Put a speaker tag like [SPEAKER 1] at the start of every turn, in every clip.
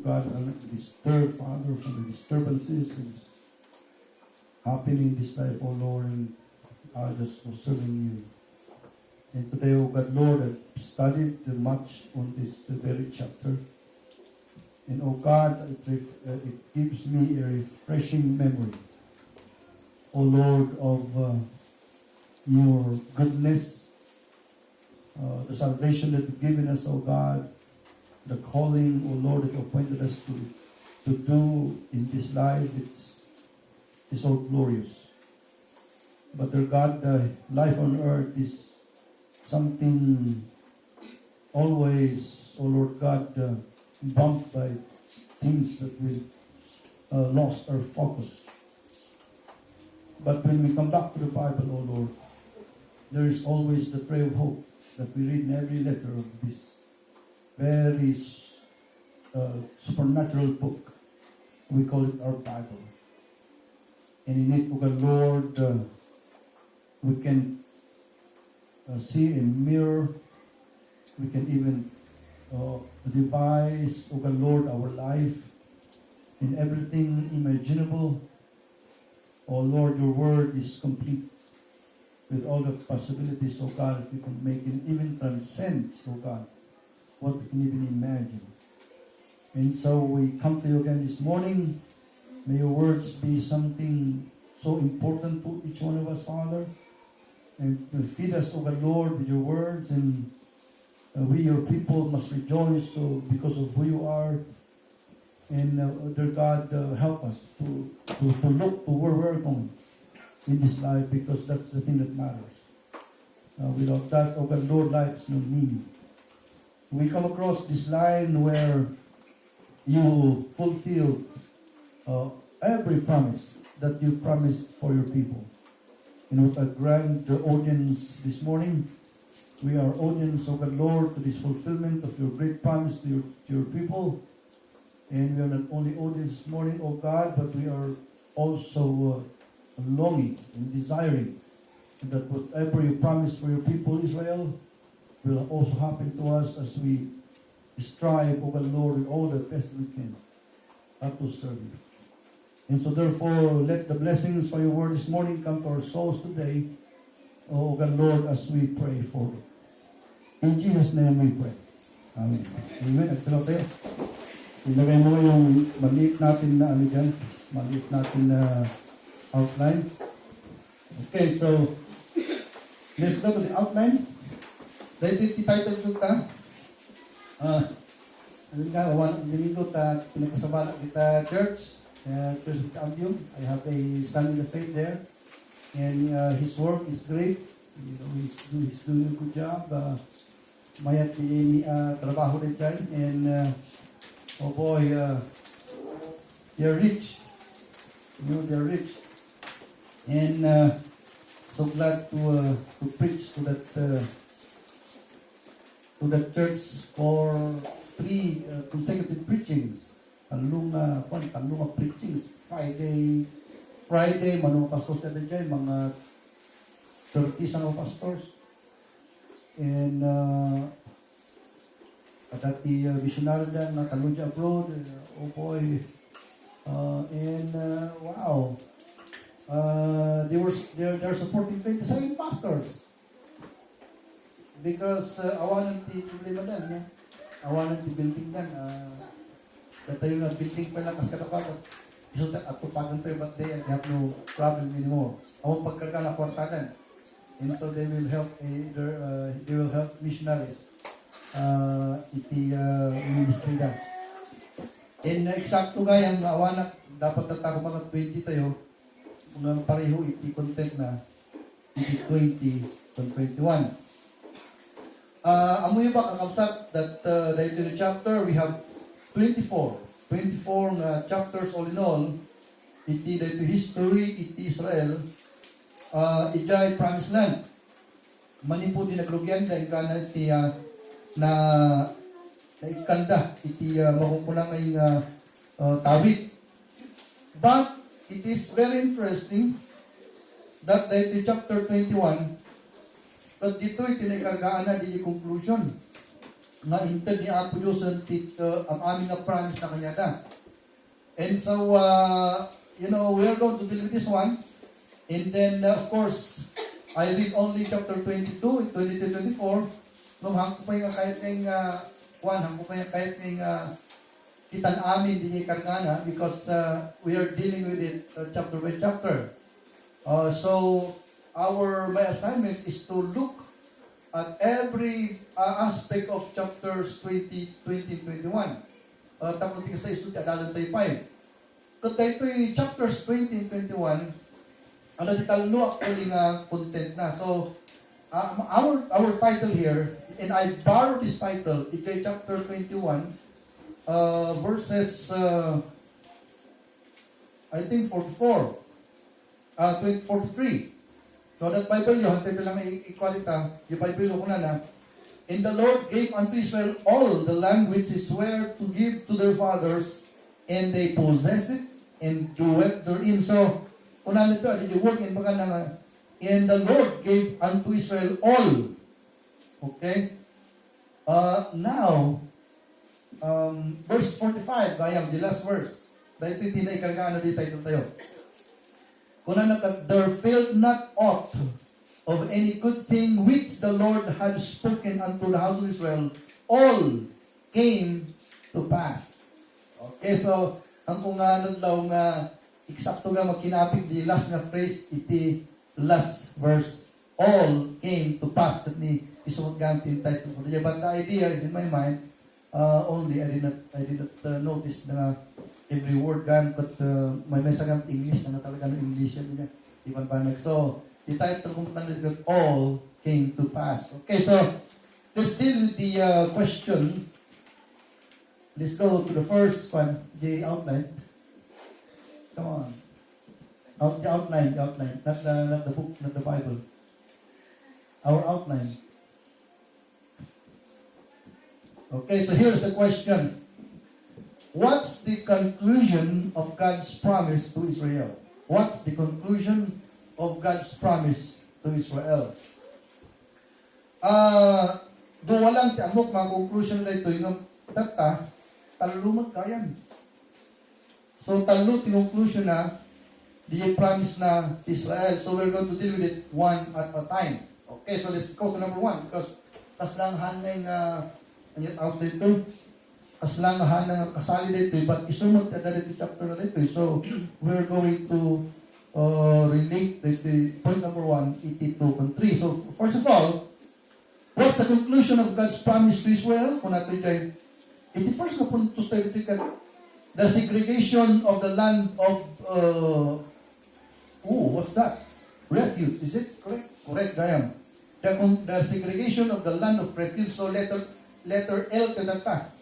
[SPEAKER 1] God, disturb, Father, from the disturbances that is happening in this life, O Lord, and I just was serving you. And today, O God, Lord, I've studied much on this very chapter. And, O God, it gives me a refreshing memory, O Lord, of your goodness, the salvation that you've given us, O God, the calling, O Lord, that you appointed us to do in this life. It's so glorious. But, dear God, the life on earth is something always, O Lord God, bumped by things that will lost our focus. But when we come back to the Bible, O Lord, there is always the ray of hope that we read in every letter of this very supernatural book. We call it our Bible. And in it, O God, Lord, we can see a mirror. We can even devise, O God, Lord, our life in everything imaginable. O Lord, your word is complete with all the possibilities, O God, that we can make it even transcend, O God, what we can even imagine. And so we come to you again this morning. May your words be something so important to each one of us, Father. And feed us, O God, Lord, with your words. And we, your people, must rejoice because of who you are. And, dear God, help us to look to where we're going in this life, because that's the thing that matters. Without that, oh God, Lord, life is no meaning. We come across this line where you fulfill every promise that you promised for your people. And with a grand audience this morning, we are audience, oh God, Lord, to this fulfillment of your great promise to your people. And we are not only audience this morning, oh God, but we are also longing and desiring that whatever you promised for your people Israel will also happen to us as we strive, O God, Lord, with all the best we can to serve you. And so therefore, let the blessings for your word this morning come to our souls today, O God, Lord, as we pray for it. In Jesus' name we pray. Amen. Amen. At tayo. Ilagay mo yung maliit natin na dyan. Maliit natin na outline. Okay, so let's go to the outline. Dahil ito title kita. Ano nga, linggo ta pinagkasabala kita church. Church of Cambium. I have a son in the faith there. And his work is great. You know, he's doing a good job. Mayat ni trabaho rin dyan. And oh boy, they're rich. You know, they're rich. And so glad to preach to that church for 3 consecutive preachings. Talong preachings. Friday, manong pastors na dyan, mga 30 sang pastors. And dati missionary dyan, natalong dyan abroad. Oh boy. And wow. They're supporting 27 pastors. Because awanan ti problema dan, awanan ti building dan. Datayo nga building pa lang kas kadakagat. Iso at tupagan tayo, but they have no problem anymore. Awang pagkarga na kwartadan. And so they will help missionaries. Iti ministry da. And eksakto nga yung awanak, dapat tatako mga 20 tayo, kung pareho iti content na iti 20 and 21. Amoy ba ang absat that dahil in the chapter we have 24 na chapters all in all. Iti dahil history iti Israel, ijay promised land. Manipo din nagrugyan dahil ka na iti na ikanda iti makukulang ay tawid. But it is very interesting that dahil chapter 21, at dito itinakargaan na di conclusion. nga inted ni Apo Diyos ang aming nga promise na kanya na. And so, we are going to deal with this one. And then, of course, I read only chapter 22, 22-24. No, hangko pa yung kahit ng hangko pa yung kahit ng kitan amin di kargana because we are dealing with it chapter by chapter. So, my assignment is to look at every aspect of chapters 20, 20, 21. Tapos tingin sa istudya, dalan tayo 5. Kaya ito'y chapters 20 and 21, ano di talno actually nga content na. So, our title here, and I borrowed this title, ito'y chapter 21, verses, I think 44, 43. So that Bible yun, hantay lang ikwalita, yung Bible ko na, and the Lord gave unto Israel all the land which he sware to give to their fathers, and they possessed it, and dwelt therein. So, una nito, yung word in baka na, and the Lord gave unto Israel all. Okay? Now, verse 45, gayam, the last verse. Dahil ito yung tinaikargaan na dito tayo. Kuna there failed not aught of any good thing which the Lord had spoken unto the house of Israel, all came to pass. Okay, so, ang kung daw nga, eksakto nga magkinapig di last nga phrase, iti last verse, all came to pass. That ni isumot gamit yung title ko. But the idea is in my mind, only I did not notice na every word gan, but may sagang English na talaga ng English yan niya. Ibang banag. So, the title kong tanong all came to pass. Okay, so, let's deal with the question. Let's go to the first one, the outline. Come on. The outline. Not the book, not the Bible. Our outline. Okay, so here's the question. What's the conclusion of God's promise to Israel? What's the conclusion of God's promise to Israel? Do walang tiamok mga conclusion na ito, yung talumag kayan. So, talo conclusion na, the promise na Israel. So, we're going to deal with it one at a time. Okay, so let's go to number 1, because tas lang hanay nga, out dito, as lang na kasali dito, but isumot na dito chapter na dito. So, we're going to relate the point number 1, 82 and 3. So, first of all, what's the conclusion of God's promise to Israel? Kung natin dyan, first na punto sa the segregation of the land of, what's that? Refuge, is it correct? Correct, Diane. The segregation of the land of refuge, so letter L to that.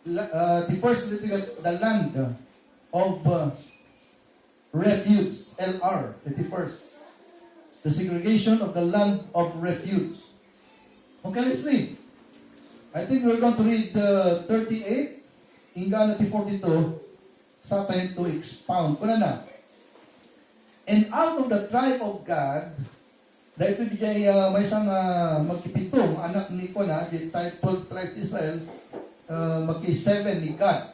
[SPEAKER 1] The first letter, the land of refuge, LR, the first. The segregation of the land of refuge. Okay, let's read. I think we're going to read 38, hingga 42, sa time to expound. Kuna na. And out of the tribe of God, dahil ito di may isang magkipitong anak ni Kona, di 12 tribe Israel, magki-7 ni God.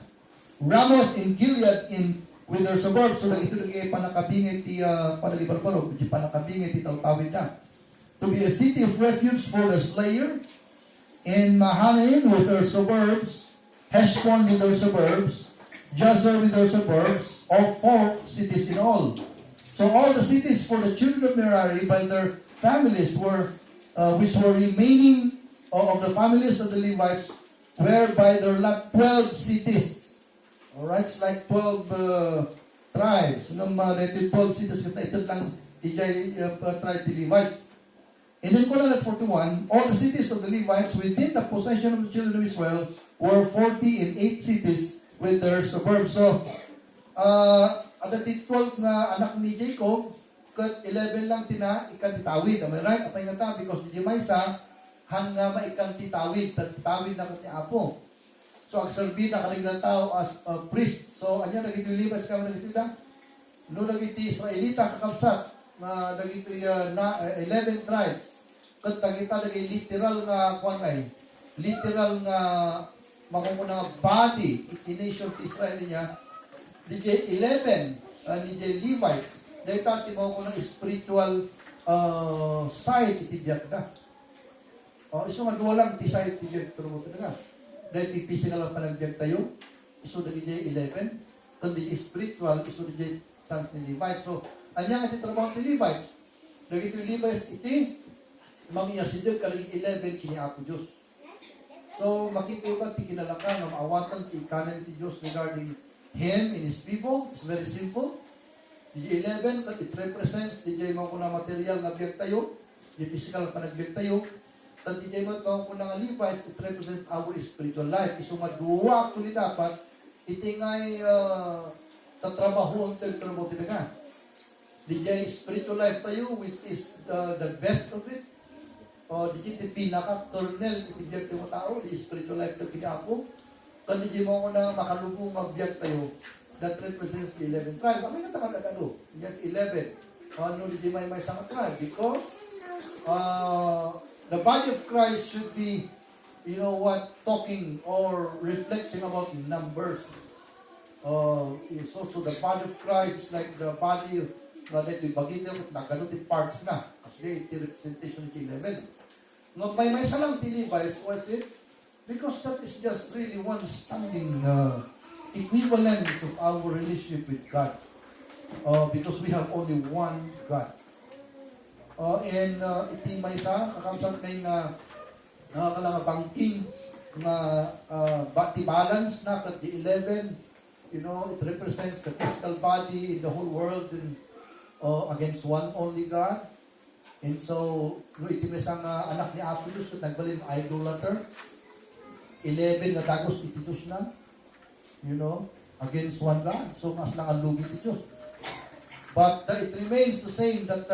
[SPEAKER 1] Ramoth in Gilead with their suburbs, so ito naging panakabingit ti panalibalbalog, di panakabingit ti tawtawid na. To be a city of refuge for the slayer, and Mahanaim with their suburbs, Heshbon with their suburbs, Jazer with their suburbs, all 4 cities in all. So all the cities for the children of Merari by their families were, which were remaining of the families of the Levites, whereby there were 12 cities. Alright, it's like 12 tribes. Nung 12 cities, ito lang tribe the Levites. And then Kohelet at 41, all the cities of the Levites within the possession of the children of Israel were 40 and 8 cities with their suburbs. So, at the 12 na anak ni Jacob, kat 11 lang ikantitawid. Am I right? Apay nga ta, because di Maysa, hanga maikantitawid, tawid na kat ni Apo. So, ang serbi na kaniglang tao as a priest. So, anyan, nagito yung Levites kami nagito lang. No, nagito Israelita kakabsat, na nagito 11 tribes. Kat tagita naging literal na kuan ay literal nga makumuna body itination of Israel niya DJ 11 DJ Levites dahil tati mo ko ng spiritual side itibiyag na iso magwalang ti side itibiyag pero mo talaga dahil ti physical ang panagbiag tayo iso na DJ 11 kundi spiritual iso DJ sons ni Levites so anya nga ti trabaho ti Levites dahil iti Levites iti mangyasidag kaling 11 kini Apo Diyos. So, makita ba ti kinalaka na maawatan ti kanan ti Diyos regarding Him and His people? It's very simple. DJ 11, it represents DJ mo ko na material nga biyag tayo, di physical pa nagbiyag tayo. Tad DJ mo ko na nga Levites, it represents our spiritual life. Iso maduwa ko ni dapat, itingay tatrabaho ang trabaho talaga. DJ spiritual life tayo, which is the best of it. Di pinaka-kernel, ibiyag tayo tao, di spiritual life na kinapo. Kung di mo ko na makalubong mabiyag tayo, that represents the 11 tribes. Kami na takang nagano, yan 11. Ano di may isang tribe? Because the body of Christ should be, talking or reflecting about numbers. So the body of Christ is like the body na dito bagay na ganun yung parts na. Kasi ito representation ng 11. May salang si Levi's, was it? Because that is just really one standing equivalence of our relationship with God. Because we have only one God. And iti may sa kakamsan may nakakalanga banking na body balance na kat the 11, it represents the physical body in the whole world and against one only God. And so, iti may isang anak ni Apo Diyos kat nagbalin idolater. 11 na tagos ititus na. Against one God. So, mas lang ang lugi ti Diyos. But it remains the same that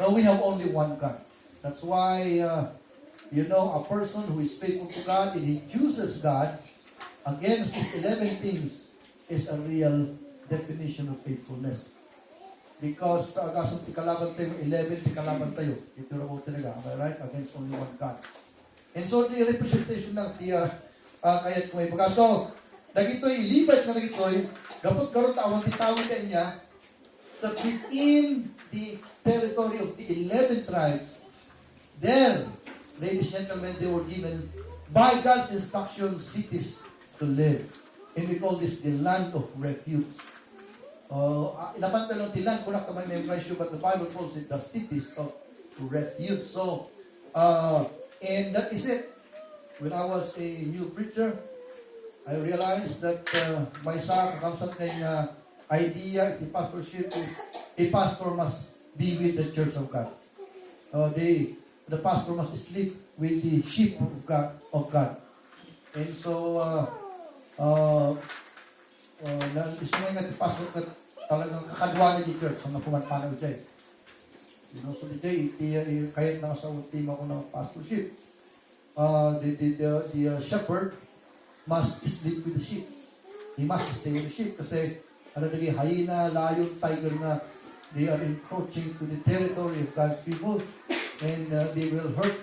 [SPEAKER 1] we have only one God. That's why, a person who is faithful to God and he chooses God against these 11 things is a real definition of faithfulness. Because kasang tikalaban tayo, 11 tikalaban tayo. Ito na po talaga, am I right? Against only one God. And so, the representation ng kayat ko ay baga. So, nagito'y, Levites na nagito'y, kapag karoon tawang titawin ka niya, that within the territory of the 11 tribes, there, ladies and gentlemen, they were given by God's instruction cities to live. And we call this the land of refuge. Inapantalong tilan, kung nakamay memorize you, but the Bible calls it the cities of refuge. So, and that is it. When I was a new preacher, I realized that my sa kakamsat ng idea, the pastorship is, a pastor must be with the church of God. The pastor must sleep with the sheep of God. And so, gusto mo nga the pastor talagang kakadwa na di church sa napumanpanaw dyan. So di dyan, kahit na sa team ako ng pastorship, the shepherd must sleep with the sheep. He must stay with the sheep kasi hyena, lion, tiger na they are encroaching to the territory of God's people and they will hurt,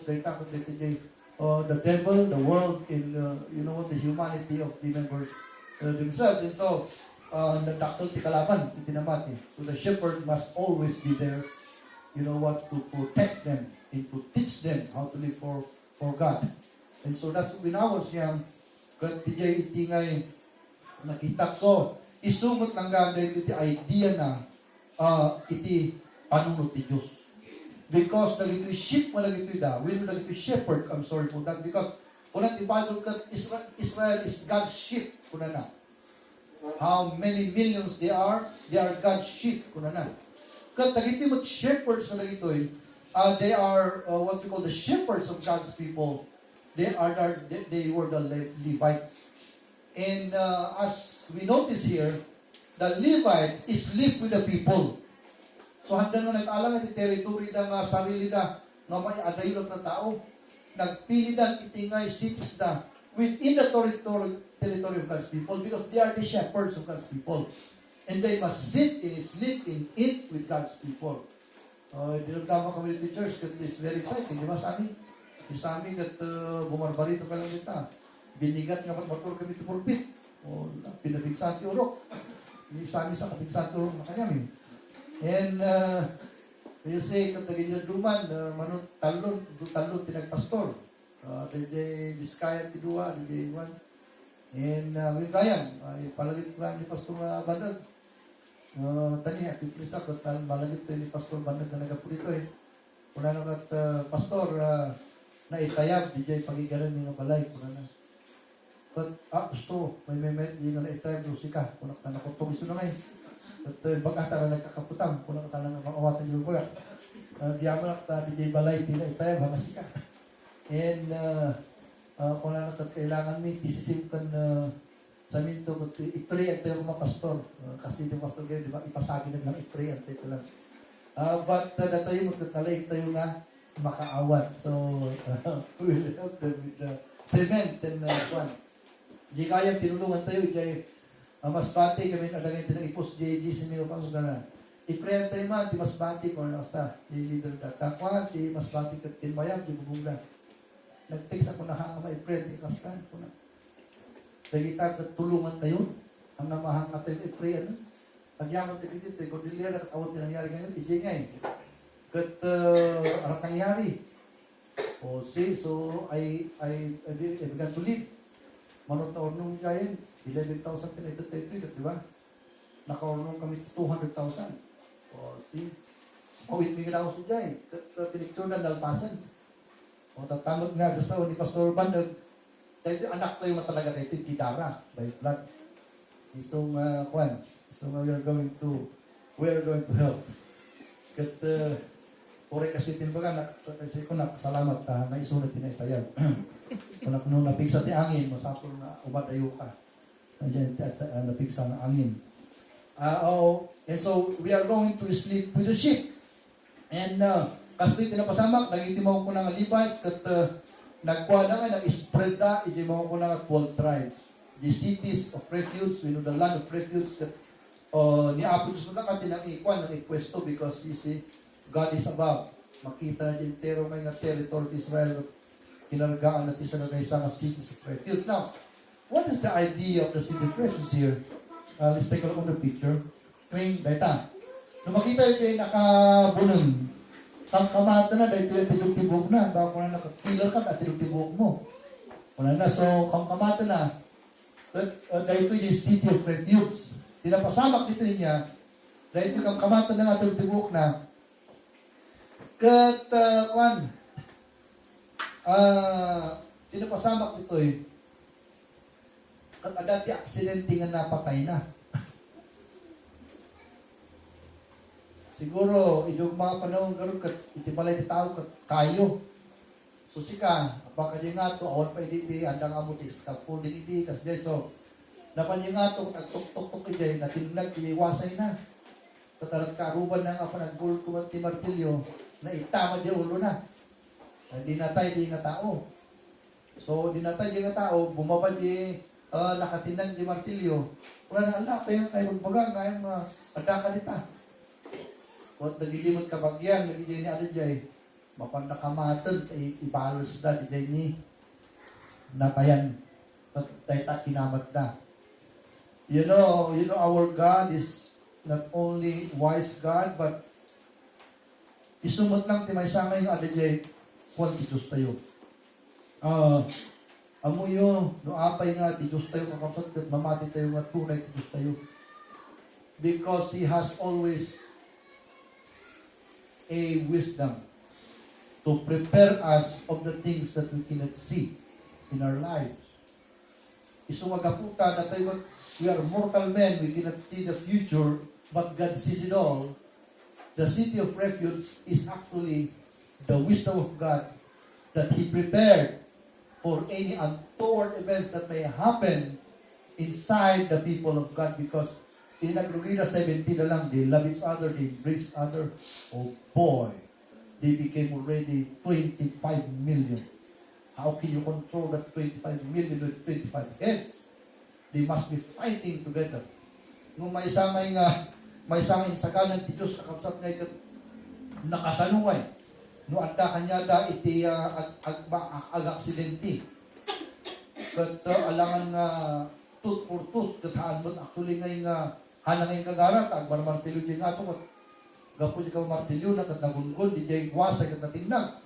[SPEAKER 1] they takot the devil, the world, and the humanity of the members themselves. And so, nagdaktal ti kalaban, itinamati. So the shepherd must always be there, to protect them and to teach them how to live for God. And so that's when I was young, kat DJ itingay nakita. So, isumot lang ganda iti idea na iti panunod ti Diyos. Because nagito'y sheep mo nagito'y da, when nagito'y shepherd, I'm sorry for that, because kung the Bible kat Israel is God's sheep, kuna na. How many millions they are God's sheep, kuna na. Kat nagito'y mo shepherds na nagito'y, they are what we call the shepherds of God's people. They were the Levites. And as we notice here, the Levites sleep with the people. So handa nga nag-alam at territory ng sarili na may adayot na tao. Nagpili na itingay cities na within the territory of God's people because they are the shepherds of God's people. And they must sit and sleep and eat with God's people. Dinagdama kami dito church because it's very exciting. Di ba sa amin? Isami kat bumarbarito ka lang kita. Binigat nga motor kami ti pulpit. O pinabigsa ti urok. Isami sa kabigsa ti urok na kanyami. And you say kat naging duman, manot talon tinagpastor. DJ Biskaya ti dua, DJ Iwan. And Wilkayan, palagit ko ni Pastor Bandag. Tani, at iprisa ko, malagit ko ni Pastor Bandag na nagapulito eh. Kuna na kat Pastor, na itayab, DJ pagigaran ni nga balay, kuna na. But, gusto, may di nga na itayab, Rusika, kuna ka nakotong iso na ngayon. At bagata na nagkakaputang, kuna ka talang makawatan yung kuya. Diyaman na DJ balay, tila itayab, hamasika. And, kuna na kat kailangan may tisisimkan sa minto, i-pray ang tayo mga pastor. Kasi dito pastor kayo, di ba, ipasagin na lang, i-pray ang tayo lang. But datayo magkakalay tayo nga makaawat. So, we'll help them with the cement and one. Di kaya tinulungan tayo, di mas bati kami nagagay tinag-ipos JG si Mio Pastor na. I-pray tayo man, di mas bati ko na asta. Di leader datakwa, di mas bati ka tinbayag, di bubungla. Nag-text ako na hanga ma-i-pray, di kastan ko na. Kaya kita tulungan tayo, ang namahang natin i-pray ano. Pagyaman tayo dito, Cordillera, katawad na nangyari ngayon, ijay nga eh. Kat, arat nangyari. O see, so, I began to lead. Manot na ornong dyan, 11,000 pinagtatay, di ba? Naka-ornong kami 200,000. O see, pawit may ginawa sa dyan, kat pinicture na dalpasan. O tatamot nga, sa ni Pastor Bandag, tayo anak tayo matalaga na ito, Tidara, by blood. Isong, kwan, so we are going to help. Kat, ore kasi tinbaga, kasi ko salamat na isunod tinaytayag. Kung nung napigsa ti angin, masapol na umadayo ka. Nandiyan, napigsa na angin. And so, we are going to sleep with the sheep. And, kasi tinapasamak, nagitimaw ko ng Levites, kat, nagkuha na nga, nag-spread na, itimaw ko na 12 tribes. The cities of refuge, we know the land of refuge, that ni Apo Diyos mo na kati ng ikuan, ng ikwesto, because you see, God is above. Makita na din tero may nga territory of Israel, kinargaan natin sa nagaysa nga cities of refuge. Now, what is the idea of the city of refuge here? Let's take a look on the picture. Kring, data. Nung makita ito ay nakabunong, kang kamata na, dahil ito yung tibok na, baka kung na nakakilar ka, at tibok mo. Kung na, so, kang kamata na, dahil ito yung city of refuge. Tinapasamak dito niya, dahil ito kang kamata ng ating tibok na, kat, tinapasamak dito eh, kat adati aksidente nga napatay na. Siguro, yung mga panahon karon kat itibalay ti tao kat kayo. So sika, baka di nga to, awan pa iditi, andang amutis, scaffolding idi, kas jay, so, napan yung nga to, tuk-tuk-tuk ijay, natinag, iiwasay na. Katalag karuban na nga pa, nag-gold ko ti martilyo, na itama di ulo na. Di natay, di nga tao. So, di natay, di nga tao, bumaba di, nakatinag di martilyo, wala na, ala, kaya kayo magbaga, kaya adaka dita. Kung nagilimot ka bagyan, nagigay ni Alijay, mapandakamatan, ibalos na, dijay ni natayan. Dahil kinamat na. You know, our God is not only wise God, but isumot lang, timay samay ng Alijay, quantitus tayo. Amuyo, no apay nga, ti Diyos tayo kakapsat, at mamati tayo nga tunay, ti Diyos tayo. Because He has always a wisdom to prepare us of the things that we cannot see in our lives. Isumagaputa na tayo, we are mortal men, we cannot see the future, but God sees it all. The city of refuge is actually the wisdom of God that He prepared for any untoward events that may happen inside the people of God, because in Agrugida 17 na lang, they love each other, they embrace each other. Oh boy, they became already 25 million. How can you control that 25 million with 25 heads? They must be fighting together. Nung may isang insakalan ti Diyos kakapsat nga ikat nakasanuway. No adda kanya da iti ag-aksidente. Kat alangan nga tooth for tooth, kat haan mo actually ngay nga hanangay kagarat, agmarmartilyo dyan nga ito, kat gapo di ka martilyo na kat nagungkol, di dyan wasay kat natinag.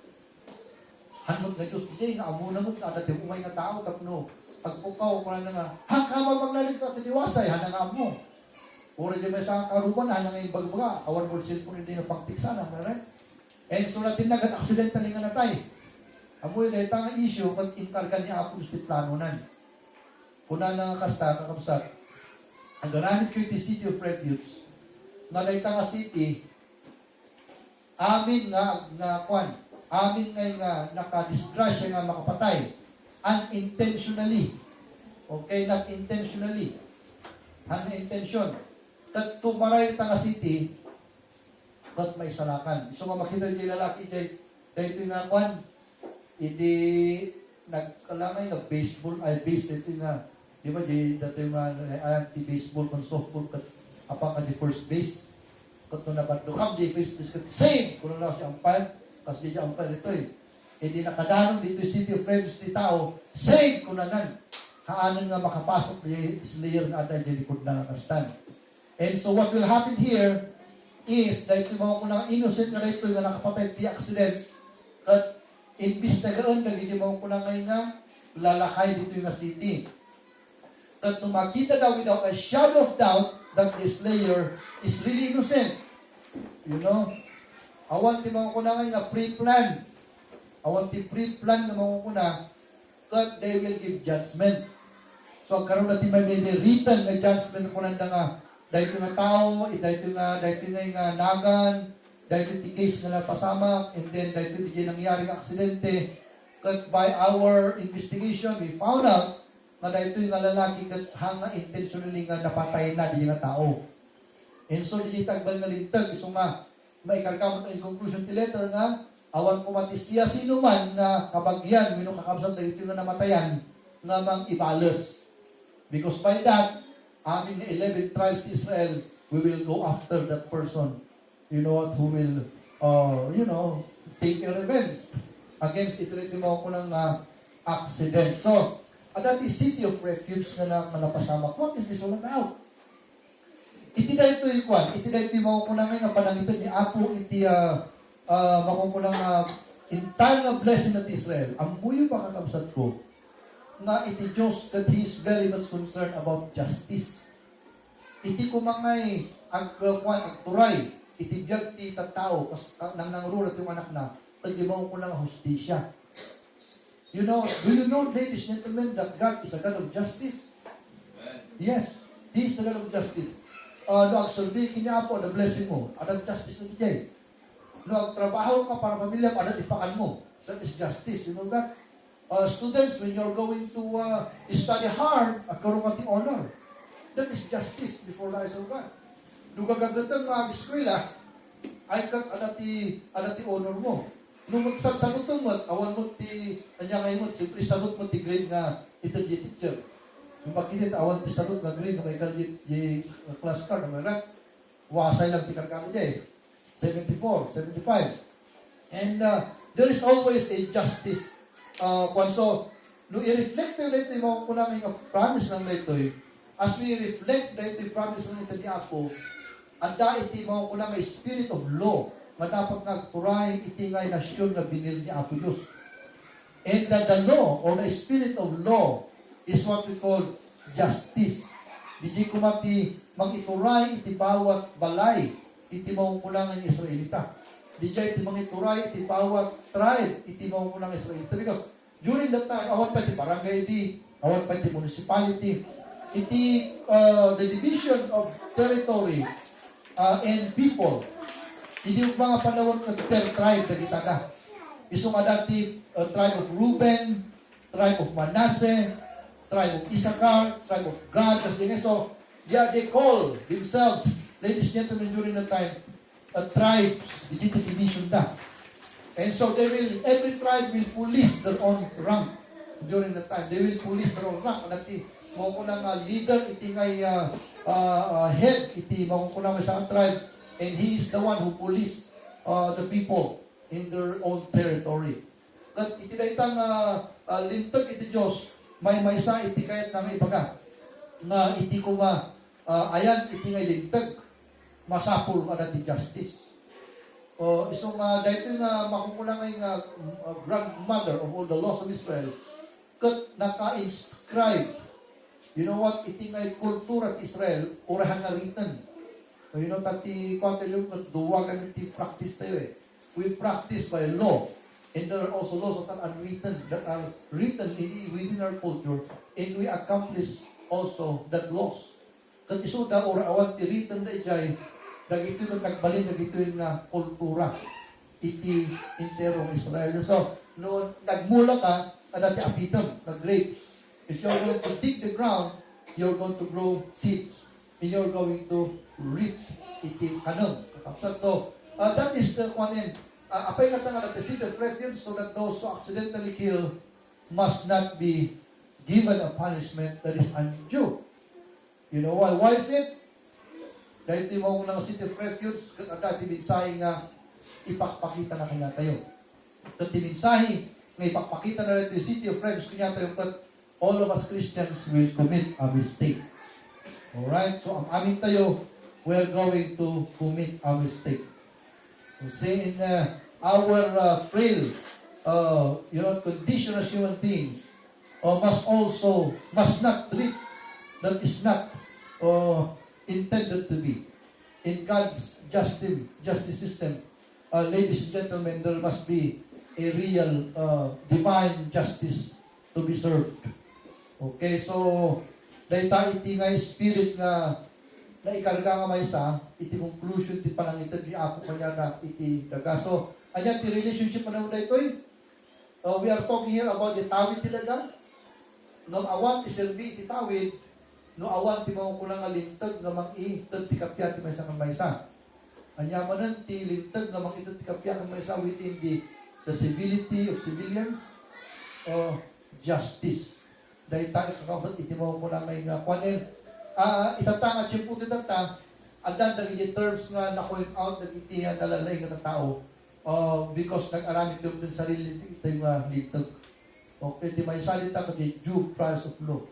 [SPEAKER 1] Hanot na Diyos, di dyan nga amo na mo, at umay nga tao, tapno, pagpukaw, kung na nga, haka magmaglalit ka, tiniwasay, hanang mo. Ura dyan may sa karuban, hanangay bagbaga, awan mo cellphone, hindi nga pagtiksana, right? And so natin nag-accidental nga natay. Amoy na itang issue, kag inkargan niya Apo Diyos plano nan. Kuna nga kasta, kakabsat, ang ganamit ko yung City of Refuge, nga itang city, amin nga kwan, amin nga nakadisgrasya nga makapatay, unintentionally. Okay, not intentionally. Unintention. Kat tumaray itang city, kat may salakan. So nga makita yung lalaki dahil ito nga kwan, hindi nagkalamay na baseball, base ito nga, di ba, dito yung anti-baseball, kung softball, kat apang ka di first base, kat nung nabadukam, di first base, kat same, kung na si umpire, kasi di umpire ito eh. Hindi nakadanon dito yung City of Refuge di tao, same, kung na nan, haanan nga makapasok di slayer nga ata di likod na kastan. And so what will happen here is, dahil yung mga kunang innocent na rito nga nakapatay di accident, at imbis na gaon, nagiging mga kunang ngayon nga, lalakay dito yung city. At nung makita daw without a shadow of doubt that the slayer is really innocent. You know? Awan ti mga kunang ngayon nga pre-plan. Awan ti pre-plan na mga kunang, that they will give judgment. So, ang karoon natin may written na judgment kunang na nga, dahil ito nga tao, dahil ito nga nagan, dahil ito case na napasama, and then dahil ito nangyari ng aksidente, kat by our investigation, we found out na dahil ito nga lalaki kat hanga intentionally nga napatay na di nga tao. And so, di tagbal nga lintag, iso nga, maikarkamot ang conclusion ti letter nga, awan kumatisya sino man nga kabagyan, minong kakabsat dahil ito nga namatayan, nga mang ibalos. Because by that, amin na 11 tribes of Israel, we will go after that person. You know what? Who will, take a revenge against ito mga ko ng accident. So, that is City of Refuge na napasama. What is this all about? Iti dahil ito yung kwan. Iti dahil ito yung mga ko nga panangitan ni Apo, iti makukunang entire nga blessing at Israel. Ang buyo pa kakabsat ko, nga iti Diyos that He is very much concerned about justice. Iti kumangay agturay, iti biyag ti tattao, nang nangrurat yung anak na, tagibaw ko ng hustisya. You know, do you know, ladies and gentlemen, that God is a God of justice? Yes, He is the God of justice. No, agsulbi kanya po, the blessing mo, adat justice na dijay. No, agtrabaho ka para pamilya, adat ipakan mo. That is justice, you know that? Students, when you're going to study hard, agkaroon ka ti honor. That is justice before the eyes of God. Nung kagagatang mag-eskwela, ay adati honor mo. Nung magsasagutan mo, awan mo ti, anya ngayon mo, siyempre sagot mo ti grade nga ito di teacher. Nung pagkisit, awan ti sagot nga grade, na may kalit di class card, na may rat. Wasay lang ti karkali di. 74, 75. And there is always a justice. So, nung i-reflect na ito yung mga kunaming promise ng ito, as we reflect na ito yung promise ng ito ni Apo, anda iti mga kunaming spirit of law, nga dapat nagturay iti ngay nasyon na binil ni Apo Diyos. And the law, or the spirit of law, is what we call justice. Di kumati mag-ituray iti bawat balay, iti mga kunaming Israelita. Di iti mag-ituray iti bawat tribe, iti mga kunaming Israelita. Because during that time, awan pa iti barangay iti, awan pa iti municipality, iti the division of territory and people. Iti mga panahon ng per tribe na itaga. Iso nga dati tribe of Reuben, tribe of Manasseh, tribe of Issachar, tribe of Gad. So, yeah, they call themselves, ladies and gentlemen, during that time, tribes, iti division ta. And so every tribe will police their own rank during that time. They will police their own rank. Dati, mo ko nang leader, iti ngay head, iti mo ko nang sa tribe, and he is the one who police the people in their own territory. Kat iti daytang lintag iti Dios may maysa iti kayat nga ibaga nga iti kuma ayan iti nga lintag masapul kada ti justice. O isong dayto nga makukulang ay nga grandmother of all the laws of Israel kat naka-inscribe. You know what? Iti nga kultura ti Israel orahan na written. So you know tati kwante yung duwagan iti practice tayo eh. We practice by law. And there are also laws that are unwritten, that are written within our culture, and we accomplish also that laws. Kat isuda or awan ti written na ijay, dagito yung nagbalin, dagito yung kultura, iti interong Israel. So, no, nagmula ka, dati apiton, grapes. If you're going to dig the ground, you're going to grow seeds, and you're going to reap iti kanong. So, that is the one. Apay na nga the seed of refuge so that those who accidentally kill must not be given a punishment that is undue. You know why? Why is it? Dahil di mo ng seed of refuge, at dati minsahe nga ipakpakita na kanya tayo. At di minsahe nga ipakpakita na rin yung city of refuge kanya tayo, but all of us Christians will commit a mistake. Alright? So ang amin tayo, we're going to commit a mistake. So say in our frail, condition as human beings, must not treat that is not intended to be. In God's justice system, ladies and gentlemen, there must be a real divine justice to be served. Okay, so dahil tayo iti nga spirit nga na ikarga nga may sa, iti conclusion ti panangitan di ako kanya na iti daga. So, anyan ti relationship na muna ito we are talking here about the tawid ti daga. No awan ti serbi iti tawid, no awan ti makukulang nga lintag nga mang-itag ti kapya ti maysa nga maysa. Anyamanan ti lintag nga mang-itag ti kapya nga maysa within the civility of civilians o justice. Dahil tayo kakapat iti makukulang nga kwanen, itatanga tiyempo ti data, andan dagiti terms nga na-point out dagiti nalalay nga tao because nag-aramid yung din sarili ito yung litag. Okay, di may salita ka di due process of law.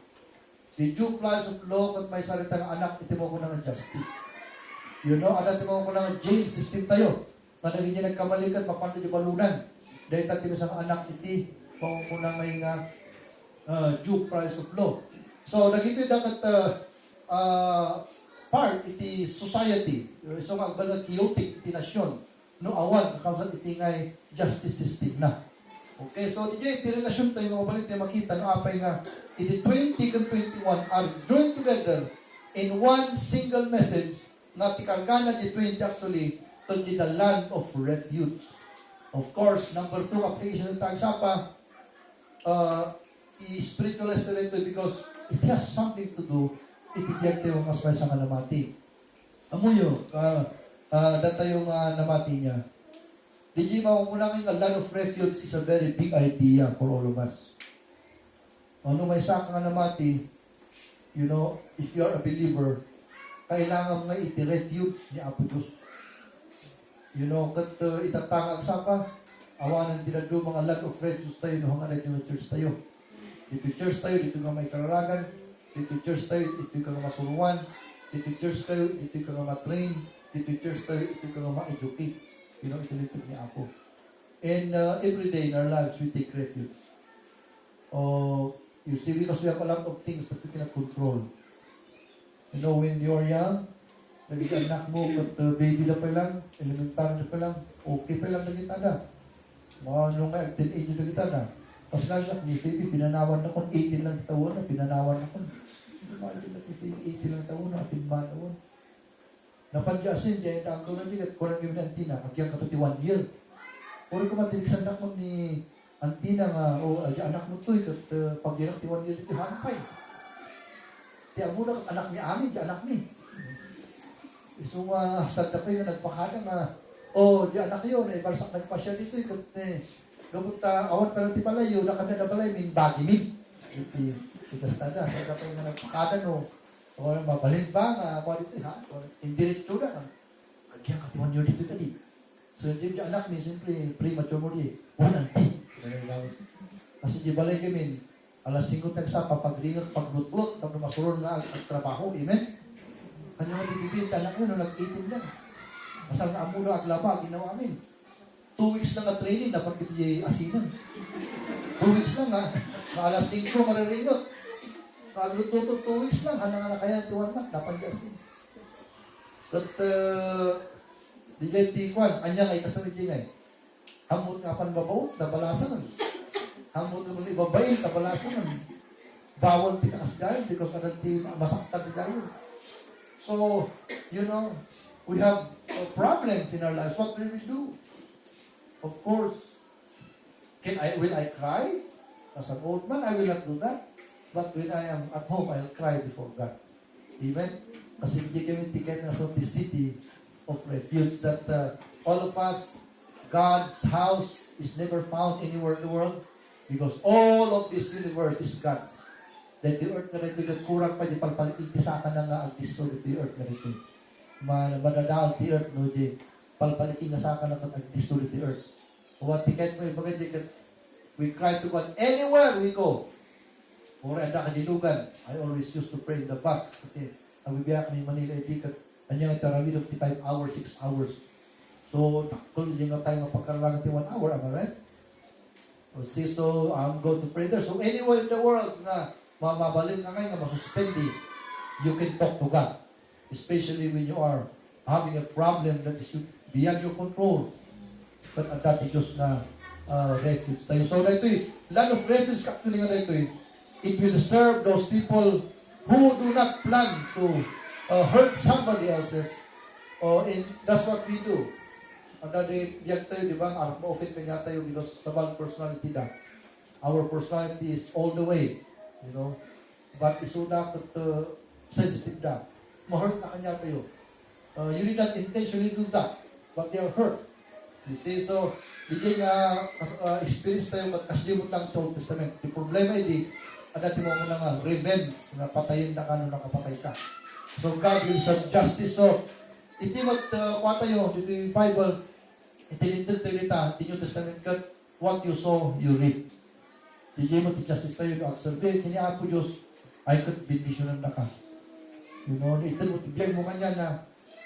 [SPEAKER 1] Di due process of law kat may salita ng anak, iti mo ko na ng justice. You know, adat mo ko na ng jail system tayo. Managin niya nagkamalikan, mapando di balunan. Dahil tati mo sa anak, iti mo ko na may due process of law. So, nagito dapat part iti society so magbalag chaotic iti nasyon no awan kakawsan iti ngay justice system na. Okay, so iti relasyon tayo nga mabalit tayo makita no apay nga iti 20 and 21 are joined together in one single message na tikargana di 20 actually to the land of refuge. Of course, number 2 application ng tagsapa spiritual escalator because it has something to do itibiyag tayo ang kasmay sa kanamati. Amuyo, data yung namati niya. Di makukulang yung land of refuge is a very big idea for all of us. Ano may saka nga namati, you know, if you are a believer, kailangan nga iti-refuge ni Apo Diyos. You know, kat itatangag sapa, awanan tinado mga land of refuge tayo, no hanga na ito church tayo. Dito church tayo, dito nga may kararagan, dito church tayo, dito ka nga masuruan. Dito church tayo, dito ka nga matrain. Dito church tayo, dito ka nga ma-educate. You know, ito litog ni Apo. And every day in our lives, we take refuge. You see, because we have a lot of things that we cannot control. You know, when you're young, naging anak mo, kat baby na pa lang, elementary na pa lang, okay pa lang naging anak. Nung teenage na kita na. Tapos nasa ni Phoebe, pinanawan na kon 18 lang taon na, pinanawan na kon. Imagine na ni Phoebe, 18 lang taon na, pinanawan. Napadyasin, dyan, ang ko na dyan, kurang yung antina, agyang kapati 1 year. Kung ko matiligsan na ko ni antina nga, dyan anak mo to, kat pag-irak ti 1 year, iti hampay. Ti ang muna, anak ni amin, dyan anak ni. So, sad na kayo na nagpakada nga, dyan anak yun, barsak nagpasya dito, kat gamot awat pa ti palayo, nakanda na balay, min bagi min. Itas tada, sa kapay na nagpakada no, o mabalin ba, nga, dito, ha? Indiretso na, agyan ka ti 1 year dito tadi. So, di anak ni, siyempre, premature mo di. Walang di. Kasi di balay kami, alas 5 nagsapa, pagringat, paglutbot, tapos masulon na ang trabaho. Amen? Kanya nga titipin, anak mo, nung nag-18 lang. Masal na amula at laba, ginawa amin. 2 weeks lang na training, dapat kita asinan. 2 weeks lang ha. Na alas 5, mariringot. Naglututo 2 weeks lang, hanang kaya tuwan na, dapat asin. At, di dyan tikwan, anya ngay, kas namin dyan hamot nga pan babaw, nabalasan. Hamot nga muli babayin, nabalasan. Bawal tinakas dahil, because kananti masaktan dahil. So, you know, we have problems in our lives. What will we do? Of course, will I cry? As an old man, I will not do that. But when I am at home, I'll cry before God. Amen? Kasi hindi kami ticket na sa city of refuge that all of us, God's house is never found anywhere in the world because all of this universe is God's. That the earth na rin ito, kurang pa di palpalitin sa ka na nga ang iso dito the earth na rin ito. Madadaon the earth no di palpalitin na sa ka na ang iso dito the earth. What ticket mo ibaga di we cry to God anywhere we go. Or ada ka dilugan. I always used to pray in the bus kasi ang bibiyak kami Manila etikat kanya nga tarawid of 5 hours, 6 hours. So, kung hindi nga tayo mapagkaralangan 1 hour, am I right? So, I'm going to pray there. So, anywhere in the world na mamabalin ka ngayon, na masuspendi, you can talk to God. Especially when you are having a problem that is beyond your control. But at that is just na refuge tayo. So, ito land of refuge actually nga ito it will serve those people who do not plan to hurt somebody else's. That's what we do. Ang dati, biyag tayo, di ba? Ma-offend ka nga tayo because sa bang personality na. Our personality is all the way. You know? But iso na sensitive na. Ma-hurt na kanya tayo. You did not intentionally do that. But they are hurt. You see? So, hindi nga experience tayo kaslimot lang sa Old Testament. Yung problema hindi, ang dati mo muna nga, revenge, na patayin na ka nung nakapatay ka. So, God will serve justice. So, iti kuha tayo, dito yung Bible, itinitita, New Testament ka, what you sow, you reap. Hindi mo ti justice tayo, yung observe, kiniya po Diyos, ay kat bendisyonan na ka. You know, ito mo tibiyag mo kanya na,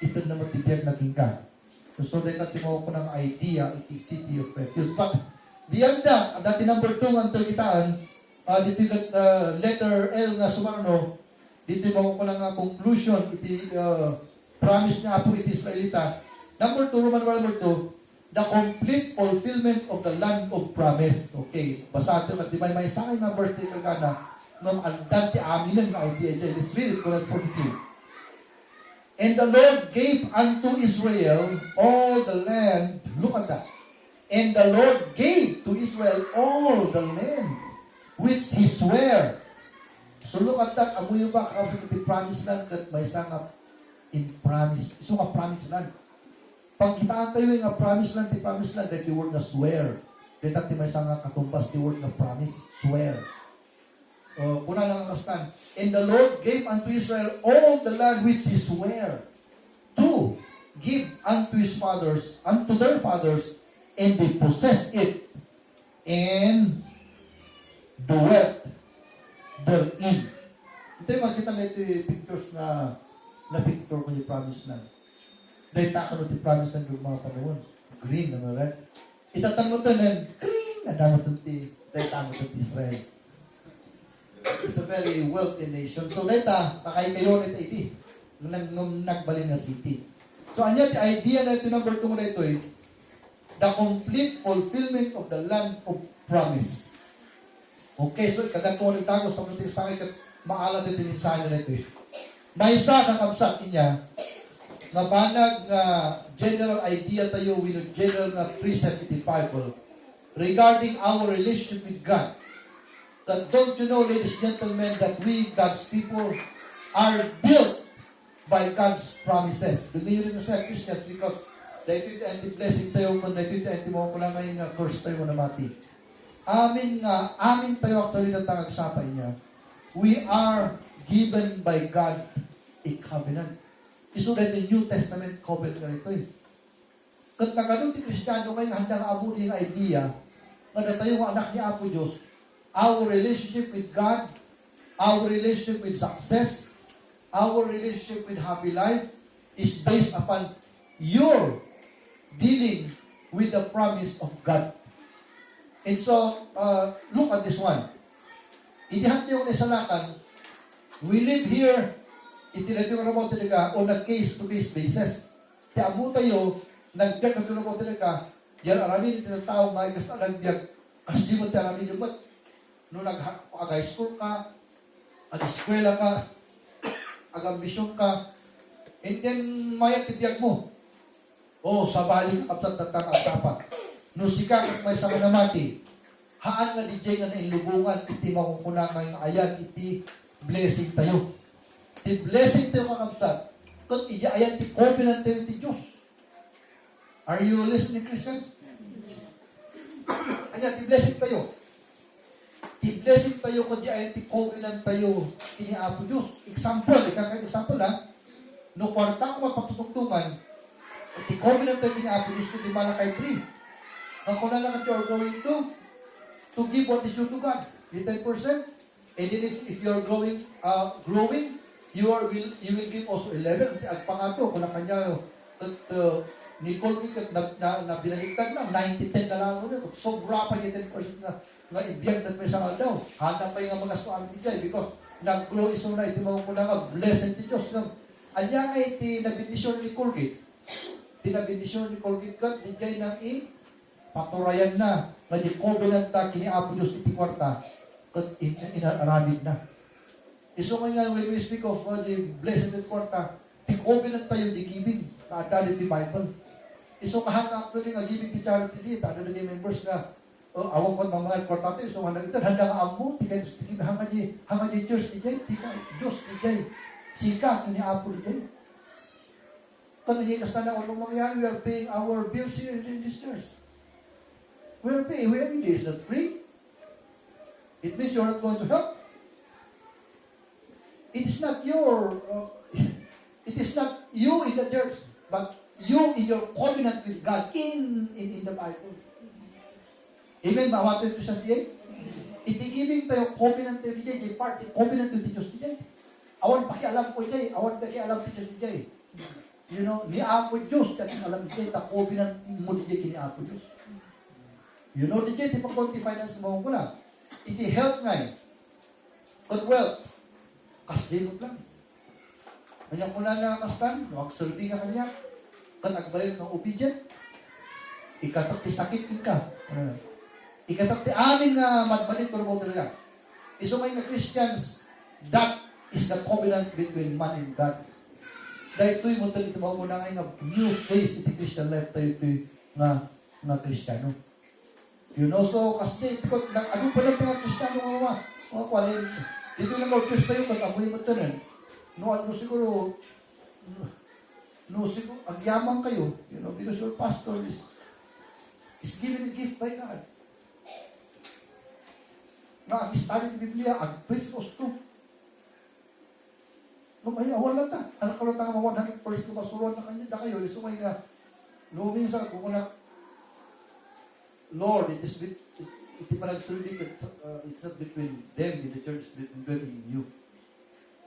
[SPEAKER 1] ito na mo tibiyag naging ka. So that natin mo ko ng idea, iti city of refuge. But, beyond that, ang dati number 2, ang kitaan, dito yung letter L nga sumarno, dito mo ko ng conclusion, iti promise nga po iti Israelita. Number 2, Roman number 2, the complete fulfillment of the land of promise. Okay, basa ito, at di ba may sa akin na birthday ka na, nung andan ti aminin na idea dyan. Let's read it, Quran 42. And the Lord gave unto Israel all the land. Look at that. And the Lord gave to Israel all the land which He sware. So look at that. Amuyo ba kasi iti promise land kat may sangap in promise. So nga promise land. Pag kitaan tayo yung promise land, the promise land, that the word na swear. Dito ti may sangap katumbas the word na promise, swear. Kuna nang kastan. And the Lord gave unto Israel all the land which He sware to give unto his fathers, unto their fathers, and they possessed it and dwelt therein. Ito yung makita na ito yung pictures na picture ko yung promise land. Dahil takano ito promise land yung mga panahon. Green, ano right? Itatanong ito ng green, nadamot ito dahil tamo ito Israel. It's a very wealthy nation. So, data, kakay kayo nito iti. Nung nagbalin na city. So, anya, the idea na ito, number 2 na ito the complete fulfillment of the land of promise. Okay, so, kagat ko nagtagos, pagdating sa akin, maalat ito yung mensahe na ito May isa kakabsat niya, na banag na general idea tayo, with general na precept in the Bible, regarding our relationship with God. That don't you know, ladies and gentlemen, that we, God's people, are built by God's promises. Believe in yourself, Christians, because dahil ito yung blessing tayo, kung dahil ito yung mo ko lang ngayon nga, curse tayo mo na mati. Amin tayo actually na tangagsapay niya. We are given by God a covenant. Iso dahil yung New Testament covenant na ito kat naganong ti Kristiyano ngayon handang amo yung idea nga tayo nga anak ni Apo Diyos, our relationship with God, our relationship with success, our relationship with happy life is based upon your dealing with the promise of God. And so, look at this one. Itihat niyo ng isalakan, we live here, itinatiyong mo talaga on a case-to-case basis. Kaya amo tayo, nagkakatulong mo talaga, yan aramin itinatawag mga ikas na nagbiag, kasi di mo tayo aramin yung ba't, nung nag-high school ka, ag-eskwela ka, ag-ambisyon ka, and then mayat tibiyag mo. Sa baling kapsat na tangang tapat. Nung sikak at may sama na mati, haan nga DJ nga na ilubungan, iti makukunakay nga ayan, iti blessing tayo. Iti blessing tayo kakapsat, kung iti ayan, iti covenant tayo iti Diyos. Are you listening, Christians? Ayan, iti blessing tayo. Iti blessing tayo kung iti ayan, iti covenant tayo, iti Apo Diyos. Example, example ha, no kwarta ko mapagtutugtungan, iti covenant tayo iti Apo Diyos, iti Malakay 3. Ang kung na lang at you're going to give what is due to God, the 10%. And then if you're growing, you will give also 11. At pangato, kung na kanya, Nicole Wickett, na binaligtad lang, 90-10 na lang ulit. Sobra pa yung 10% na ibiyag na may sangal daw. Handa pa yung mga suami ni Jay because nag-grow iso na iti mga kula nga, blessed ti Diyos. Anya nga iti nabindisyon ni Colgate. Iti nabindisyon ni Colgate ka, di Jay nang paturayan na, nga di covenant ta, kini Apo Diyos iti kwarta, kat inaramid na. Iso nga when we speak of the blessed kwarta, di covenant tayo di giving, naadali di Bible. Iso kahang actually nga giving di charity di, tano na di members na, awang kon mga kwarta tayo, iso nga nagitan, handa nga amo, di kayo hanga di church di jay, di ka, Diyos di jay, sika, kini Apo di jay. Kung nangyayas na ano mangyari, we are paying our bills here in this church. We are paying, we every day, is that free? It means you're not going to help. It is not it is not you in the church, but you in your covenant with God in the Bible. Amen? Mawatoy ito sa diyan? Itigibing tayo covenant tayo diyan, di party covenant to Diyos diyan. Awan pakialam ko diyan, awan pakialam ko diyan. You know, ni Apo Diyos, kasi alam diyan, ta covenant mo diyan kini Apo Diyos. You know, diyan, di pa konti finance mo ko lang. Iti health nga good wealth. Kasdinot lang. Kanya ko na kastan, magsalbi nga kanya. Kan agbalil ng obedient. Ikatak ti sakit ka. Ikatak ti amin nga madbalit ko mo talaga. Iso may na Christians, that is the covenant between man and God. Dahil ito'y mo talito mo na nga new phase iti Christian life tayo ito'y nga Kristiyano. You know, so, kasi, ano pala ito nga Kristiyano mga kwalin, dito lang mga church tayo, katamoy mo ito rin. No, siguro, ang yamang kayo, you know, because your pastor is given a gift by God. Nga, ang-study ng Biblia, ang-preach ko ito. May awal lang ta. Anak ka lang ta nga 100% kumasuruan na kayo. Iso may nga, no, minsan, kung Lord, it's not between them in the church, it's between you.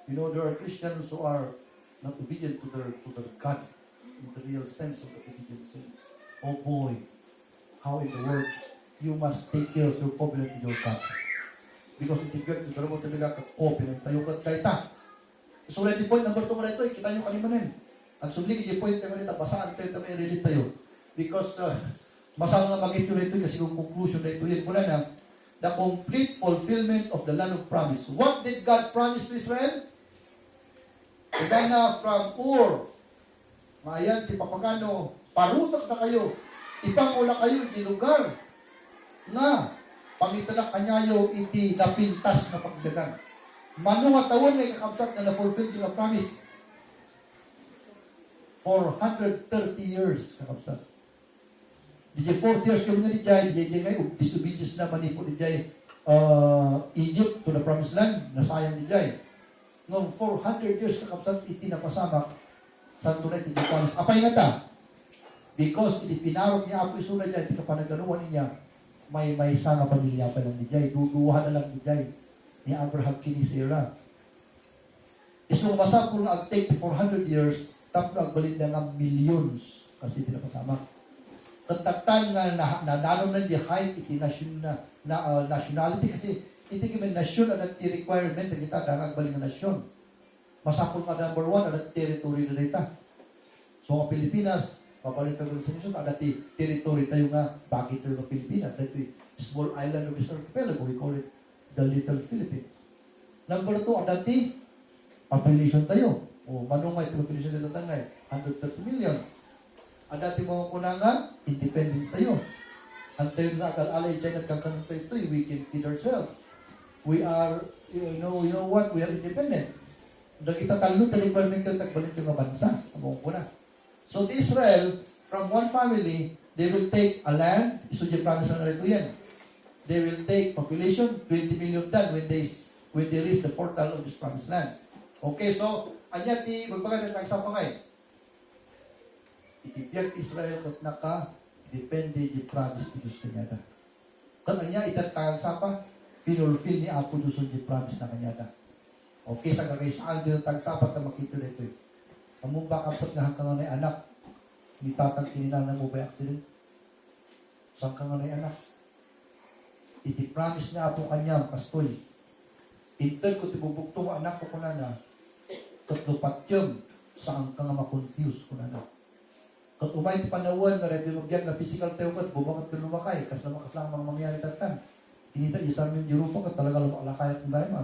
[SPEAKER 1] You know, there are Christians who are not obedient to their God in the real sense of the obedience. Oh boy, how in the world you must take care of your covenant with your God. Because it is good to dalawa talaga ka-covenant tayo kaita. So, ready point number 2 mo na ito, kita nyo kanima na yun. Ang sublig, yung point naman ito, basaan tayo may relate tayo. Because, masang nga mag-ito na ito kasi yung conclusion na ito yun muna na the complete fulfillment of the land of promise. What did God promise to Israel? Kaya from Ur, mayan, tipapagano, parutak na kayo, ipangula kayo iti lugar na pangitanak kanyayo iti napintas na pagdagan. Manong atawon may kakabsat na na-fulfill yung promise. 430 years kakabsat. Di 40 years kami na di jay, di jay ngayon, disobedience na manipo di jay Egypt to the promised land, nasayang di jay. Noong 400 years kakabsat, iti napasamak sa tunay ti promise. Apay nga ta, Because pinarot niya Apo Isura niya, iti kapanaganuan niya, may isa nga pamilya pa lang ni Jay. Duduha na lang ni Jay. Ni Abraham kini Sarah. Isang masapul nga ag-take 400 years, tapos agbalin na nga millions. Kasi hindi na kasama. Tatatan nga nanalo na di height iti nationality kasi iti kami nasyon at iti requirement na kita dahil agbalin na nasyon. Masapul nga number 1 at territory na dita. So ang Pilipinas, papalit ang sa nasyon, at territory tayo nga, bakit tayo ng Pilipinas? That small island of this archipelago, we call it the Little Philippines. Number 2, ang dati, population tayo. O manungay, population dito tangay, 130 million. Ang dati mga kuna nga, independence tayo. Ang tayo nga, kalalay dyan at kakanong tayo ito, we can feed ourselves. We are, you know what, we are independent. Dahil kita talo, environmental tagbalin yung bansa. Ang mga kuna. So the Israel, from one family, they will take a land, isudyang promise na rin yan. They will take population, 20 million done when they reach the portal of this promised land. Okay, so, anya ti, magbaga na tagsapa ngay. Itibiyag Israel kat naka-depende di promise ti Diyos kanyada. Kat anya itatagsapa, pinulfill ni Apo Diyos di promise na kanyada. Okay, sa kakaisaan din tagsapa na makita dito eh. Among ba kapot nga hanggang na anak, ni tatang kininanan mo ba accident? Saan ka nga na anak? Iti-promise niya po kanya, kastoy. Intel ko tibubukto mo anak ko kuna na, katlupat yun, saan ka nga makonfuse kuna na. Kat umay ti panawan, nga ready magyan na physical tayo kat, bumakat ka lumakay, kas na makas lang mga mangyayari tatan. Tinita, isang yung Europa kat talaga lumakalakay at kung dahil ma.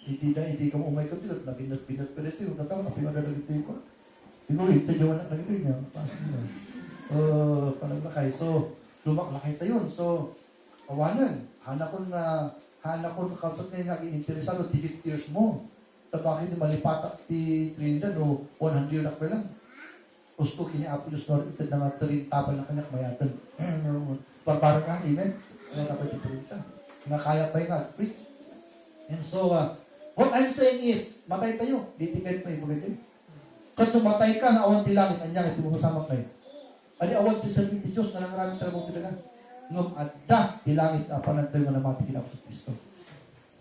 [SPEAKER 1] Hindi ka umay ka tilat, na pinat pa dito yung natang, na pinadadagito yung ko. Siguro, ito yung anak na ito niya. Panaglakay. So, lumaklakay tayo. So, awanan. Hana ko na kausap na yung interesado, 50 years mo. Tabakit ni malipatak ti Trinidad o 100 years na pa lang. Gusto kini Apo Diyos na rin, na nga tarin tapal na kanyak mayatan. Barbara ka, amen? Ano na pa ti Trinidad? Nga kaya pa yung preach. And so, what I'm saying is, matay tayo. Ditigay pa yung bagay tayo. Kung tumatay ka, awan ti langit, anyang iti mo masamak kayo. Adi awan si Salmin ti Diyos, na maraming trabaho talaga. Ngum adda, ti langit, apanan tayo nga namati kina sa Kristo.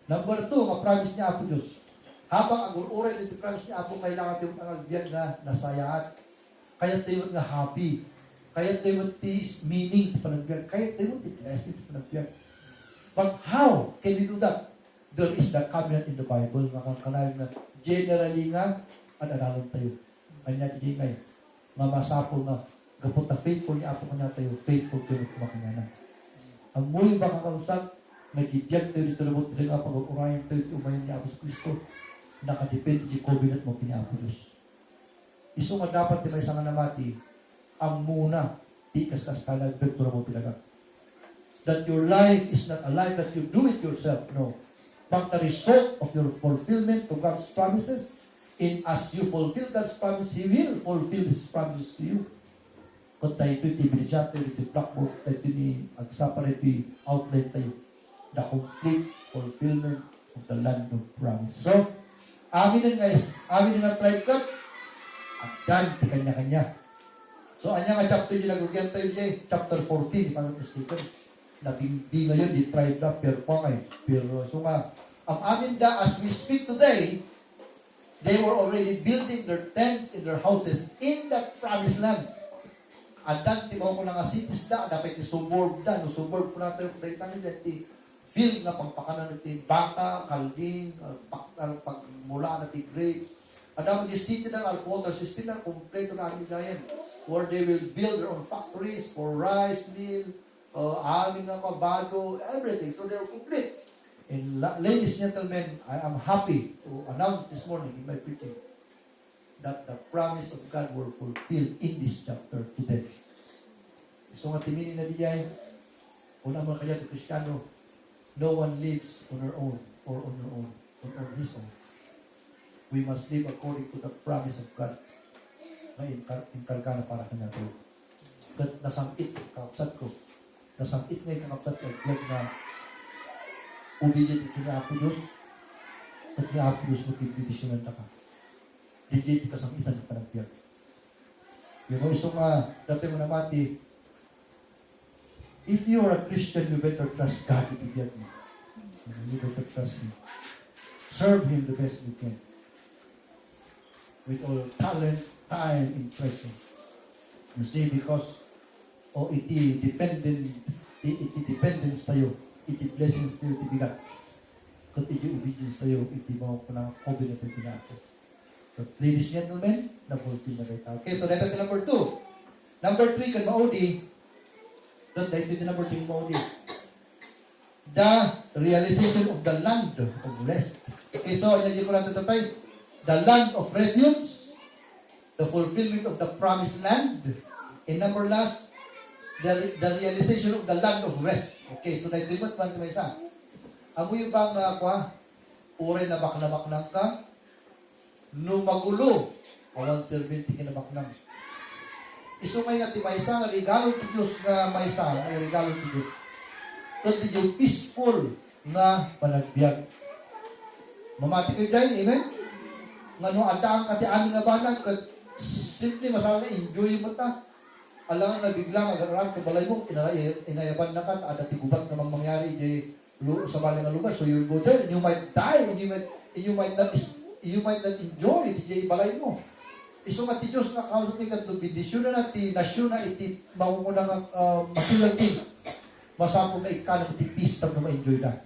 [SPEAKER 1] Number 2, promise niya Apo Diyos. Habang ang uray dito promise niya Apo, kailangan tayo ang agbiyan na nasayaat. Kaya tayo nga happy. Kaya tayo ti meaning ti panagbiyan. Kaya tayo ti blessing ti panagbiyan. But how can we do that? There is the covenant in the Bible. Makakalayo na generally nga, at analog tayo. Kanya di ngay. Nga masapol nga, kapot na faithful niya Apo kanya tayo, faithful tayo na kumakanyana. Ang muli ba kakausap, nagibiyag tayo dito labot tayo nga pag-urayan tayo, umayan niya Apo sa Kristo, nakadepende di covenant mo kini Apo Diyos. Iso nga dapat di may nga namati, ang muna, di kas-kas ka nagbektura mo talaga. That your life is not a life that you do it yourself, no. But the result of your fulfillment to God's promises, and as you fulfill God's promise, He will fulfill His promises to you. Kung tayo ito, ibinidya tayo, ito blackboard, tayo ito ni agsapa, ito outlet tayo. The complete fulfillment of the land of promise. So, amin na guys, amin na tribe cut, at dan, di kanya-kanya. So, anya nga chapter yung nagugyan tayo dyan, chapter 14, if I'm not mistaken. Nabindi ngayon, di tribe na, pero so nga, ang amin da, as we speak today, they were already building their tents in their houses in that promised land. At dan, timaw ko na nga cities da, dapat i-suburb da, no suburb ko natin, kung dahil tayo dyan, field na pangpakanan natin, baka, kalding, pagmula natin grapes. At dapat yung city ng water system na kompleto na amin gayan, where they will build their own factories for rice mill, amin nga kabado, everything. So they're complete. And ladies and gentlemen, I am happy to announce this morning in my preaching that the promise of God were fulfilled in this chapter today. So nga timinin na diyan, una mo kaya to Kristiyano, no one lives on her own or on her own, on his own. We must live according to the promise of God na inkarga na para kanya to. Nasangkit kakapsat ko. Nasangkit ngayon kakapsat ko na obedient ito ni Apo Diyos at ni Apo Diyos magpipidisyonan na ka. Legit ka sang itan ka ng piyag. You know, isang dati mo namati, if you are a Christian, you better trust God immediately. You better trust Him. Serve Him the best you can. With all talent, time, and treasure. You see, because iti dependence tayo, iti blessings tayo, iti bigat. Kung iti obedience tayo, iti mga panang covenant na pinato. So, ladies and gentlemen, na-fulfill na kayo. Okay, so letter to number 2. Number 3, kan maudi, don't dahil ito number 3 maudi. The realization of the land of rest. Okay, so, hindi ko natin tatay. The land of refuge, the fulfillment of the promised land, and number last, the realization of the land of rest. Okay, so naitibot man ito may isa. Ang yung bang ure na baknang ka, no magulo, walang serventi ka na baknang. Isumay nga ti may isa, nga regalo ti Diyos nga may isa, nga regalo ti Diyos. Ito ti yung peaceful nga panagbiag. Mamati kayo dyan, amen? Nga no, andaang kati amin nga banag, simple masama na, enjoy mo ta. Alam nga biglang, agaraan ka balay mo, inayaban na ka, ada ti gubat namang mangyari, sa bali nga lugar, so you'll go there, and you might die, and you might not enjoy di balay mo. Iso nga ti Diyos nga kausap ni katlo bidisyon na ti nasyon na iti mamumuna nga makilang ti masapong na ikanang ti peace tag na ma-enjoy na.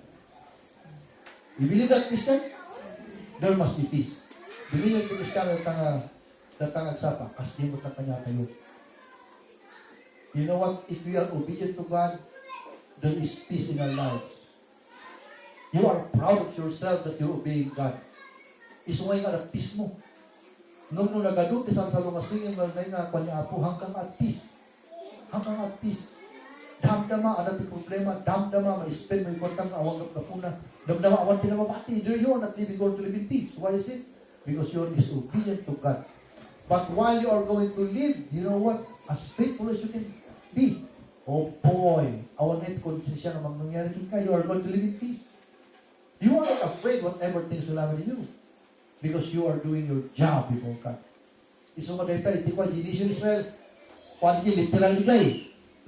[SPEAKER 1] You believe that, Christian? There must be peace. Believe ti Christian datang agsapa, kasi mo ta kanya kayo. You know what? If we are obedient to God, there is peace in our lives. You are proud of yourself that you're obeying God. Isungay nga at peace mo. Nung nagaduti sa lungasingin mo na kanya apo, hanggang at peace. Hanggang at peace. Damdama, ada ti problema, damdama, ma-spend, may kontang awang na puna. Damdama, awan pinamabati. You are not living God to live in peace. Why is it? Because you are disobedient to God. But while you are going to live, you know what? As faithful as you can be. Oh boy, awan na ito konsensya na mangyayari ka, you are going to live in peace. You are not afraid whatever things will happen to you. Because you are doing your job before God. Iso mo dito, iti ko, Ginisyon Israel, kuhan niya,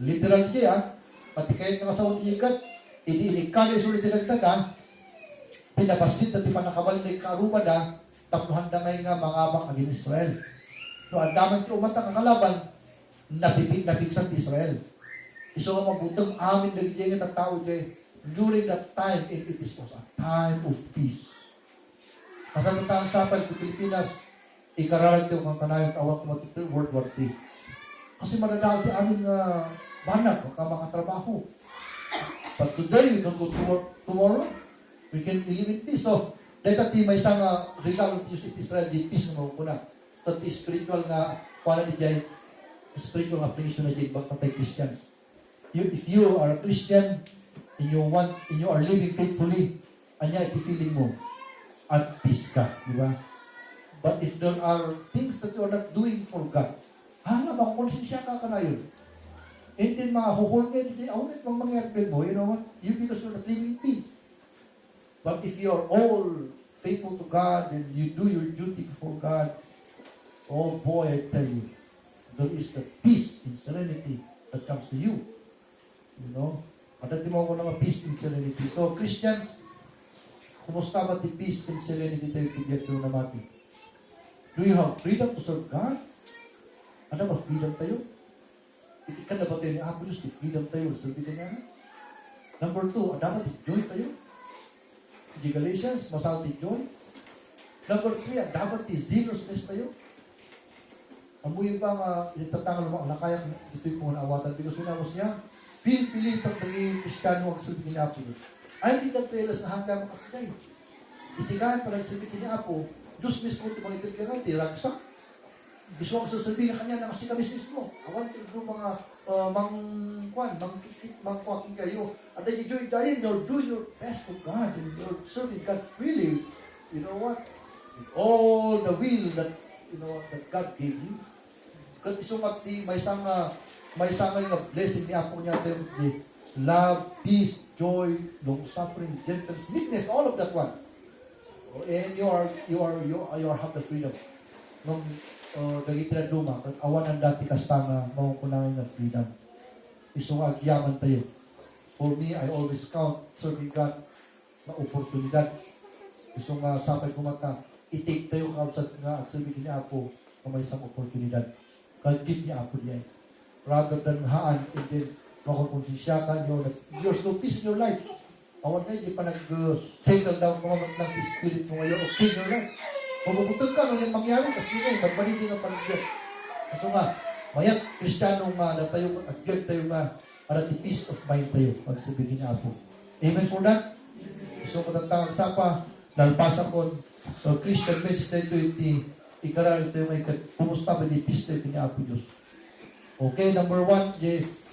[SPEAKER 1] literal niya, pati kayo nga sa unikat, iti inikagay sulit tinagtaga, pinabasit na ti panakabal na ikarumada, tapnuhan na ngay nga mga abak agin Israel. So, ang daman ti umatang ang kalaban, napigsan ti Israel. Iso nga mabutang amin na gijay nga tao jay, during that time, it was a time of peace. Kasama taong sapal sa Pilipinas, ikararag ito kang kanayang awak mo World War III. Kasi manadaan di amin nga banag, makatrabaho. But today, we can go to work tomorrow. We can live in peace. So, dahil may isang regalo ng Israel, di peace na muna. So, di spiritual na, kung di dyan, spiritual application na dyan, magpatay Christians. If you are a Christian, and you are living faithfully, anya iti-feeling mo, at peace ka, di ba? But if there are things that you are not doing for God, makakonsensya ka na yun. And then huhol ka, aunit mang mangyarapin mo, you know what? You because you're not living peace. But if you are all faithful to God, and you do your duty before God, oh boy, I tell you, there is the peace and serenity that comes to you. You know? Padati mo ako ng peace and serenity. So, Christians, kumusta ba the peace and serenity tayo tigyat na mati? Do you have freedom to serve God? Ano ba freedom tayo? Itikan na ba tayo ni Apo Diyos, di freedom tayo, serve ka niya? Number 2, dapat joy tayo. Di Galatians, masal di joy. Number 3, dapat di zealousness tayo. Amuyin ba nga, itatangal mo, nakaya ito'y kung naawatan. Because when I was young, pili itong naging Kristiyano ang sabi ni Apo. Ay, hindi nagtrelas na hanggang makasagay. Itigaan pa lang sabi ni Apo, Diyos mismo ito mga itil ka nga, tiragsak. Gusto ko sasabihin na kanya na kasi kami mismo. Awan ito mga mangkwaking kayo. At then you're doing your best for God and you're serving God freely. You know what? With all the will that, that God gave you. Kat isumat di may sangay nga blessing ni Apo niya tayo di love, peace, joy, long-suffering, gentleness, meekness, all of that one. And you have the freedom. nung dagiti na duma, kat awan ang dati kasta nga makukunangin na freedom. Iso nga agyaman tayo. For me, I always count serving God na oportunidad. Iso nga sapay ko mata, i-take tayo kausat nga at sabihin niya Apo na may isang oportunidad. Kag-give niya Apo diyan. Rather than haan, and then makukonsensya ka nyo, there's no peace in your life. Awan na, hindi pa nag-settle down mga ng spirit mo ngayon, o sin your life. Pagpuputag ka, nung yan mangyari, kasi yun, magbaliti ng panagyan. Kaso nga, mayat, Kristiyanong na tayo, at yun tayo nga, para the peace of mind tayo, pagsabihin niya Apo. Amen for that? So, matatang sapa, nalpasan ko, Christian message tayo, ikaral tayo may pumusta ba di peace tayo, niya Apo Diyos. Okay, number 1,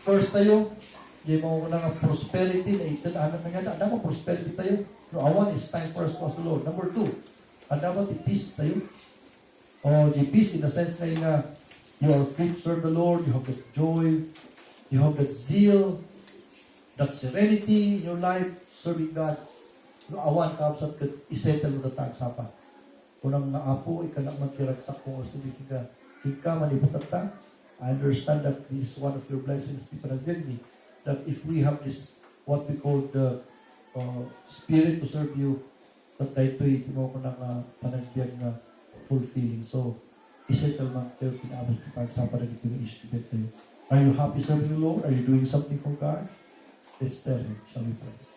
[SPEAKER 1] first tayo, mo na nga prosperity, na italanan na nga, dapat prosperity tayo. No, awan is time for us to ask the Lord. Number 2, dapat peace tayo. O, peace in the sense na you are free to serve the Lord, you have that joy, you have that zeal, that serenity in your life, serving God. No, awan ka, sa isettle mo na tagsapa. Kunang nga Apo, ikalang magkiragsak kung sabihin ka, ika manibot at ta. I understand that this is one of your blessings, di panagyan me, that if we have this, what we call the spirit to serve you, that tayo ito'y mo ko ng panagyan na fulfilling. So, isettle man tayo, pinabot ko pagsapa na ito yung issue tayo. Are you happy serving the Lord? Are you doing something for God? Let's tell Him. Shall we pray?